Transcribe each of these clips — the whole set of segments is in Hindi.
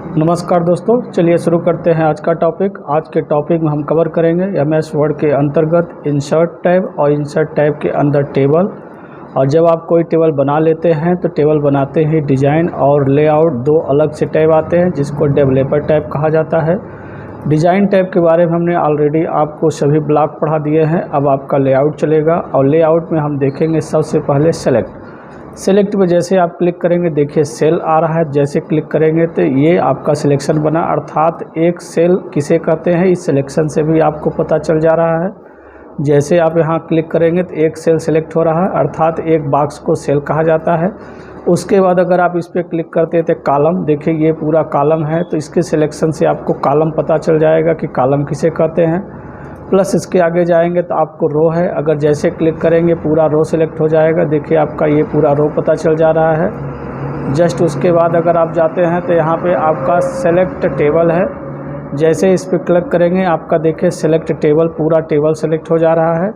नमस्कार दोस्तों, चलिए शुरू करते हैं आज का टॉपिक। आज के टॉपिक में हम कवर करेंगे एमएस वर्ड के अंतर्गत इंसर्ट टैब और इंसर्ट टैब के अंदर टेबल। और जब आप कोई टेबल बना लेते हैं तो टेबल बनाते ही डिज़ाइन और लेआउट दो अलग से टैब आते हैं, जिसको डेवलपर टैब कहा जाता है। डिज़ाइन टैब के बारे में हमने ऑलरेडी आपको सभी ब्लॉक पढ़ा दिए हैं। अब आपका लेआउट चलेगा और लेआउट में हम देखेंगे सबसे पहले सेलेक्ट पे जैसे आप क्लिक करेंगे, देखिए सेल आ रहा है। जैसे क्लिक करेंगे तो ये आपका सिलेक्शन बना, अर्थात एक सेल किसे कहते हैं इस सिलेक्शन से भी आपको पता चल जा रहा है। जैसे आप यहाँ क्लिक करेंगे तो एक सेल सेलेक्ट हो रहा है, अर्थात एक बॉक्स को सेल कहा जाता है। उसके बाद अगर आप इस पर क्लिक करते हैं तो कॉलम, देखिए ये पूरा कॉलम है, तो इसके सिलेक्शन से आपको कॉलम पता चल जाएगा कि कॉलम किसे कहते हैं। प्लस इसके आगे जाएंगे तो आपको रो है, अगर जैसे क्लिक करेंगे पूरा रो सिलेक्ट हो जाएगा। देखिए आपका ये पूरा रो पता चल जा रहा है। जस्ट उसके बाद अगर आप जाते हैं तो यहाँ पे आपका सेलेक्ट टेबल है। जैसे इस पर क्लिक करेंगे आपका देखिए सेलेक्ट टेबल, पूरा टेबल सेलेक्ट हो जा रहा है।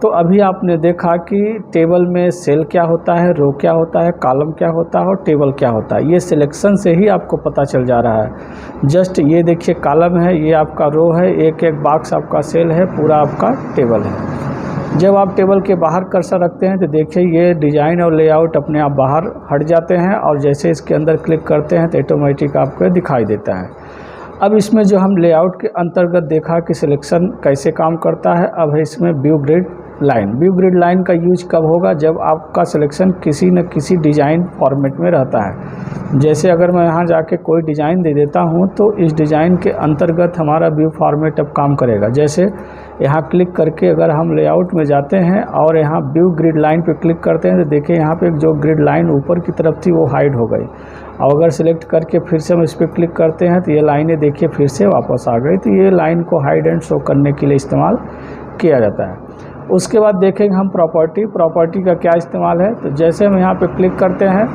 तो अभी आपने देखा कि टेबल में सेल क्या होता है, रो क्या होता है, कॉलम क्या होता है और टेबल क्या होता है, ये सिलेक्शन से ही आपको पता चल जा रहा है। जस्ट ये देखिए कॉलम है, ये आपका रो है, एक एक बॉक्स आपका सेल है, पूरा आपका टेबल है। जब आप टेबल के बाहर कर्सर रखते हैं तो देखिए ये डिज़ाइन और लेआउट अपने आप बाहर हट जाते हैं, और जैसे इसके अंदर क्लिक करते हैं तो ऑटोमेटिक आपको दिखाई देता है। अब इसमें जो हम लेआउट के अंतर्गत देखा कि सिलेक्शन कैसे काम करता है, अब है इसमें view grid line. View grid line का यूज कब होगा, जब आपका सिलेक्शन किसी न किसी डिज़ाइन फॉर्मेट में रहता है। जैसे अगर मैं यहाँ जाके कोई डिज़ाइन दे देता हूँ तो इस डिज़ाइन के अंतर्गत हमारा व्यू फॉर्मेट अब काम करेगा। जैसे यहाँ क्लिक करके अगर हम लेआउट में जाते हैं और यहाँ व्यू ग्रिड लाइन पे क्लिक करते हैं तो देखिए यहाँ पे जो ग्रिड लाइन ऊपर की तरफ थी वो हाइड हो गई। और अगर सिलेक्ट करके फिर से हम इस पर क्लिक करते हैं तो ये लाइनें देखिए फिर से वापस आ गई। तो ये लाइन को हाइड एंड शो करने के लिए इस्तेमाल किया जाता है। उसके बाद देखेंगे हम प्रॉपर्टी का क्या इस्तेमाल है। तो जैसे हम यहाँ पे क्लिक करते हैं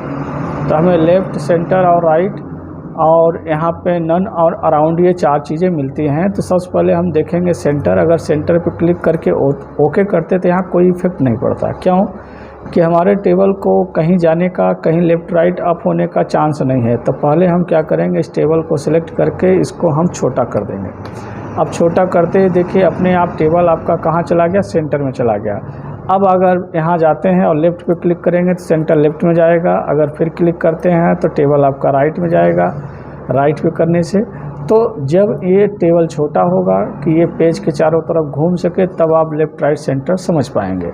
तो हमें लेफ़्ट, सेंटर और राइट और यहाँ पे नन और अराउंड ये चार चीज़ें मिलती हैं। तो सबसे पहले हम देखेंगे सेंटर। अगर सेंटर पे क्लिक करके ओके करते तो यहाँ कोई इफेक्ट नहीं पड़ता। क्यों कि हमारे टेबल को कहीं जाने का, कहीं लेफ़्ट राइट अप होने का चांस नहीं है। तो पहले हम क्या करेंगे, इस टेबल को सिलेक्ट करके इसको हम छोटा कर देंगे। अब छोटा करते ही देखिए अपने आप टेबल आपका कहाँ चला गया, सेंटर में चला गया। अब अगर यहाँ जाते हैं और लेफ़्ट पे क्लिक करेंगे तो सेंटर लेफ़्ट में जाएगा। अगर फिर क्लिक करते हैं तो टेबल आपका राइट में जाएगा। राइट पे करने से तो जब ये टेबल छोटा होगा कि ये पेज के चारों तरफ घूम सके, तब आप लेफ़्ट राइट सेंटर समझ पाएंगे।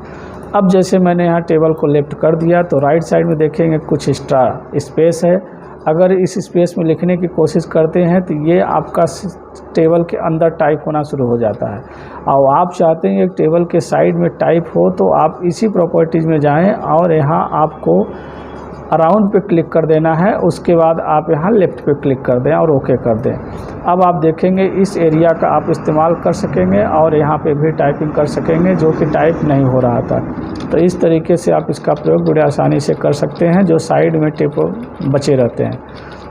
अब जैसे मैंने यहाँ टेबल को लेफ़्ट कर दिया तो राइट साइड में देखेंगे कुछ एक्स्ट्रा स्पेस है। अगर इस स्पेस में लिखने की कोशिश करते हैं तो ये आपका टेबल के अंदर टाइप होना शुरू हो जाता है। और आप चाहते हैं कि टेबल के साइड में टाइप हो तो आप इसी प्रॉपर्टीज़ में जाएं और यहाँ आपको अराउंड पे क्लिक कर देना है। उसके बाद आप यहाँ लेफ़्ट पे क्लिक कर दें और ओके कर दें। अब आप देखेंगे इस एरिया का आप इस्तेमाल कर सकेंगे और यहाँ पे भी टाइपिंग कर सकेंगे जो कि टाइप नहीं हो रहा था। तो इस तरीके से आप इसका प्रयोग बड़े आसानी से कर सकते हैं, जो साइड में टिप बचे रहते हैं।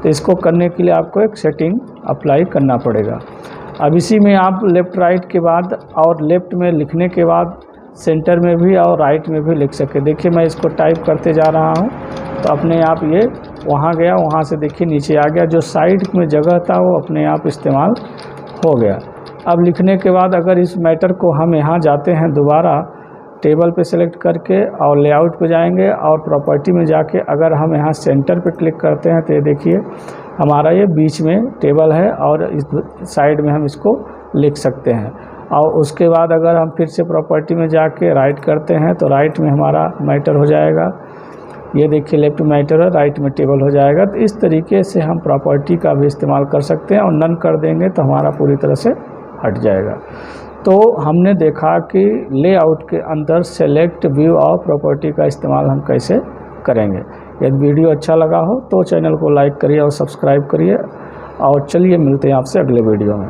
तो इसको करने के लिए आपको एक सेटिंग अप्लाई करना पड़ेगा। अब इसी में आप लेफ़्ट राइट के बाद और लेफ़्ट में लिखने के बाद सेंटर में भी और राइट में भी लिख सके। देखिए मैं इसको टाइप करते जा रहा हूँ तो अपने आप ये वहाँ गया, वहाँ से देखिए नीचे आ गया। जो साइड में जगह था वो अपने आप इस्तेमाल हो गया। अब लिखने के बाद अगर इस मैटर को हम यहाँ जाते हैं दोबारा टेबल पे सेलेक्ट करके और लेआउट पे जाएंगे और प्रॉपर्टी में जाके अगर हम यहाँ सेंटर पे क्लिक करते हैं तो ये देखिए हमारा ये बीच में टेबल है और इस साइड में हम इसको लिख सकते हैं। और उसके बाद अगर हम फिर से प्रॉपर्टी में जाके राइट करते हैं तो राइट में हमारा मैटर हो जाएगा। ये देखिए लेफ्ट में मैटर है, राइट में टेबल हो जाएगा। तो इस तरीके से हम प्रॉपर्टी का भी इस्तेमाल कर सकते हैं और नन कर देंगे तो हमारा पूरी तरह से हट जाएगा। तो हमने देखा कि लेआउट के अंदर सेलेक्ट, व्यू और प्रॉपर्टी का इस्तेमाल हम कैसे करेंगे। यदि वीडियो अच्छा लगा हो तो चैनल को लाइक करिए और सब्सक्राइब करिए। और चलिए मिलते हैं आपसे अगले वीडियो में।